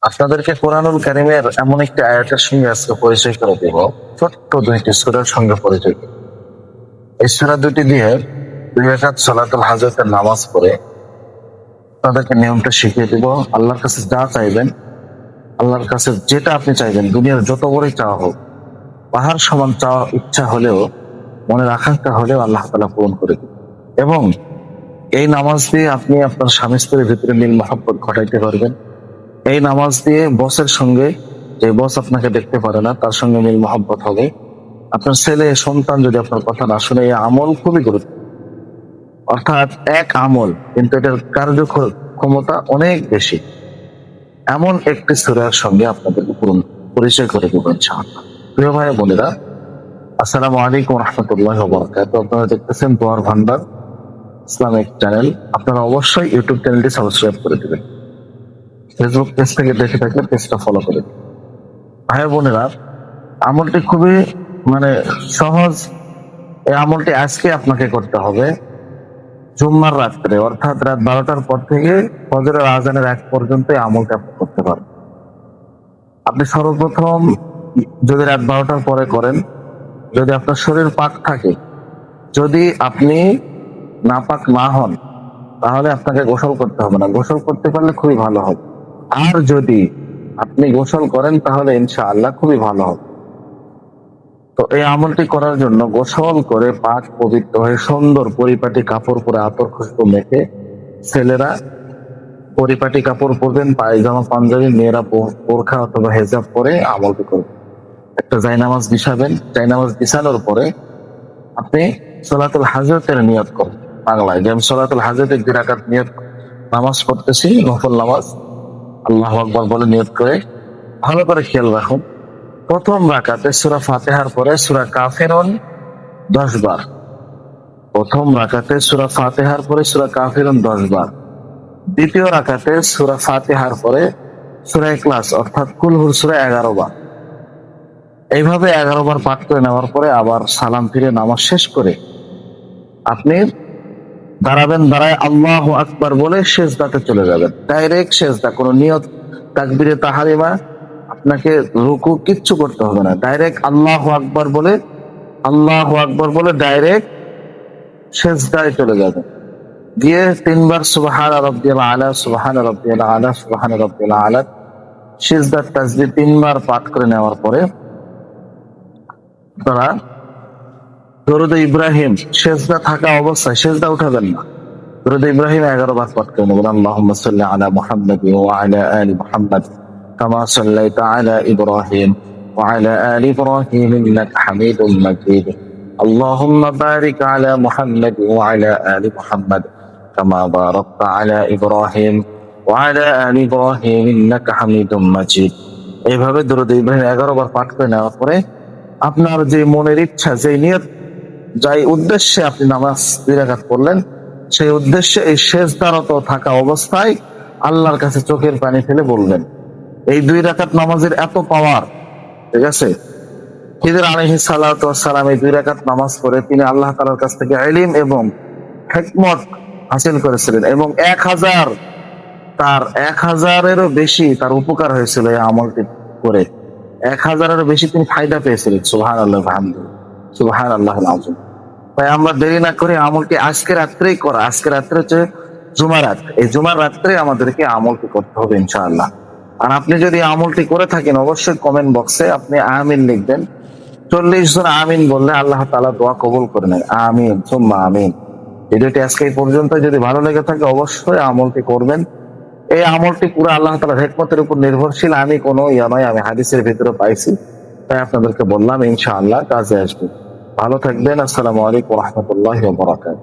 আপনাদেরকে কোরআনুল কারীমের এমন একটি আয়াতের সঙ্গে আজকে পরিচয় করে দেব। ছোট্ট দুইটি সূরার সঙ্গে পরিচয় দেব। এই সূরা দুটি দিয়ে 2 রাকাত সালাতুল হাজতের নামাজ পড়ে আপনাদেরকে নিয়মটা শিখিয়ে দেব। আল্লাহর কাছে যা চাইবেন, আল্লাহর কাছে যেটা আপনি চাইবেন, দুনিয়ার যত বড়ই চাওয়া হোক, পাহাড় সমান চাওয়া ইচ্ছা হলেও, মনের আকাঙ্ক্ষা হলেও আল্লাহ তাআলা পূরণ করে দেবেন। এবং এই নামাজ দিয়ে আপনি আপনার স্বামী স্ত্রীর ভিতরে মিল মহব্বত ঘটাইতে পারবেন। এই নামাজ দিয়ে বসের সঙ্গে, যে বস আপনাকে দেখতে পারে না, তার সঙ্গে মিল মহব্বত হবে। আপনার ছেলে সন্তান যদি আপনার কথা না শুনে, এই আমল খুবই গুরুত্ব। অর্থাৎ এক আমল, কিন্তু এটার কার্যক্ষমতা অনেক বেশি। এমন একটি সূরার সঙ্গে আপনাদের পরিচয় করে দেব ইনশাআল্লাহ। প্রিয় ভাই বোনেরা, আসসালামু আলাইকুম রাহমাতুল্লাহি ওয়া বারাকাতুহু। আপনারা দেখতেছেন দোয়ার ভান্ডার ইসলামিক চ্যানেল। আপনারা অবশ্যই ইউটিউব চ্যানেলটি সাবস্ক্রাইব করে দিবেন। ফেসবুক পেজ থেকে দেখে থাকলে পেজটা ফলো করে দিন। ভাই বোনেরা, আমলটি খুবই সহজ। এই আমলটি আজকে আপনাকে করতে হবে। জুম্মার রাত্রে, অর্থাৎ রাত 12টার পর থেকে ফজরের আজানের আগ পর্যন্ত এই আমলটা আপনি করতে পারেন। আপনি সর্বপ্রথম যদি রাত 12টার পরে করেন, যদি আপনার শরীর পাক থাকে, যদি আপনি নাপাক না হন, তাহলে আপনাকে গোসল করতে হবে না। গোসল করতে পারলে খুবই ভালো হবে। আর যদি আপনি গোসল করেন, তাহলে ইনশাআল্লাহ খুবই ভালো হবে। তো এই আমলটি করার জন্য গোসল করে পাক পবিত্র হয়ে সুন্দর পরিপাটি কাপড় পরে, আতর খুশবু মেখে, ছেলেরা পরিপাটি কাপড় পরবেন, পায়জামা পাঞ্জাবি, মেয়েরা বোরখা অথবা হেজাব পরে আমলটি করবেন। একটা জায়নামাজ বিছাবেন। জায়নামাজ বিছানোর পরে আপনি সলাতুল হাজতের নিয়ত করবেন। বাংলায় যে আমি সলাতুল হাজতের 2 রাকাত নিয়ত নামাজ পড়তেছি, নফল নামাজ, আল্লাহু আকবার বলে নিয়ত করে ভালো করে খেয়াল রাখুন। প্রথম রাকাতে সূরা ফাতিহার পরে সূরা কাফিরুন 10 বার। প্রথম রাকাতে সূরা ফাতিহার পরে সূরা কাফিরুন 10 বার। দ্বিতীয় রাকাতে সূরা ফাতিহার পরে সূরা ইখলাস অর্থাৎ কুল হুর সূরা 11 বার। এইভাবে 11 বার পাঠ করে নেওয়ার পরে আবার সালাম ফিরে নামাজ শেষ করে আপনি দাঁড়াবেন। দাঁড়ায় আল্লাহু আকবার বলে সেজদাতে চলে যাবেন। ডাইরেক্ট সেজদা, কোনো নিয়ত তাকবীরে তাহরিমা, আপনাকে রুকু কিচ্ছু করতে হবে না। ডাইরেক্ট আল্লাহু আকবার বলে ডাইরেক্ট সেজদায় চলে যাবেন। গিয়ে 3 বার সুবহান রাব্বিয়াল আলা, সুবহান রাব্বিয়াল আলা, সুবহান রাব্বিয়াল আলা, সিজদার তাসবিহ 3 বার পাঠ করে নেওয়ার পরে আপনারা দরুদ ইব্রাহিম, সেজদা থাকা অবস্থায়, সেজদা উঠাবেন না, দরুদ ইব্রাহিম 11 বার পাঠ করে নেবেন। আল্লাহুম্মা সাল্লি আলা মুহাম্মাদ ওয়া আলা আলি মুহাম্মাদ কামা সাল্লাইতা আলা ইব্রাহিম ওয়া আলা আলি ইব্রাহিম ইন্নাকা হামিদুম মাজিদ। আল্লাহুম্মা বারিক আলা মুহাম্মাদ ওয়া আলা আলি মুহাম্মাদ কামা বারাকতা আলা ইব্রাহিম ওয়া আলা আলি ইব্রাহিম ইন্নাকা হামিদুম মাজিদ। এইভাবে দরুদ ইব্রাহিম 11 বার পাঠ করে নেওয়ার পরে আপনার যে মনের ইচ্ছা, যে নিয়ত, যাই উদ্দেশ্যে আপনি নামাজ 2 রাকাত পড়লেন, সেই উদ্দেশ্যে এই সেজদারত থাকা অবস্থায় আল্লাহর কাছে চোখের পানি ফেলে বলবেন। এই 2 রাকাত নামাজের এত পাওয়ার, ঠিক আছে? খিদির আলাইহিস সালাতু ওয়াস সালাম এই 2 রাকাত নামাজ পড়ে তিনি আল্লাহ তাআলার কাছ থেকে ইলম এবং হিকমত হাসিল করেছিলেন, এবং 1000-এরও বেশি তার উপকার হয়েছিল এই আমলটি করে। 1000-এরও বেশি তিনি ফায়দা পেয়েছিলেন। সুবহানাল্লাহ ওয়া বিহামদিহি, সুবহানাল্লাহুল আযীম। তাই আমরা দেরি না করে আমলটি আজকে রাত্রেই করা। আজকে রাত্রে হচ্ছে জুমারাত। এই জুমার রাত্রে আমাদেরকে আমলটি করতে হবে ইনশাআল্লাহ। আর আপনি যদি আমলটি করে থাকেন, অবশ্যই কমেন্ট বক্সে আপনি আমিন লিখবেন। 40 জন আমিন বললে আল্লাহ তাআলা দোয়া কবুল করে নেন। আমিন সুম্মা আমিন। ভিডিওটি আজকে এই পর্যন্ত। যদি ভালো লেগে থাকে অবশ্যই আমলটি করবেন। এই আমলটি পুরো আল্লাহ তাআলার হিকমতের উপর নির্ভরশীল। আমি কোনো নয়, আমি হাদিসের ভিতরে পাইছি, তাই আপনাদেরকে বললাম, ইনশাআল্লাহ কাজে আসবে। ভালো থাকবেন। আসসালামু আলাইকুম ওয়া রাহমাতুল্লাহি ওয়া বারাকাতুহু।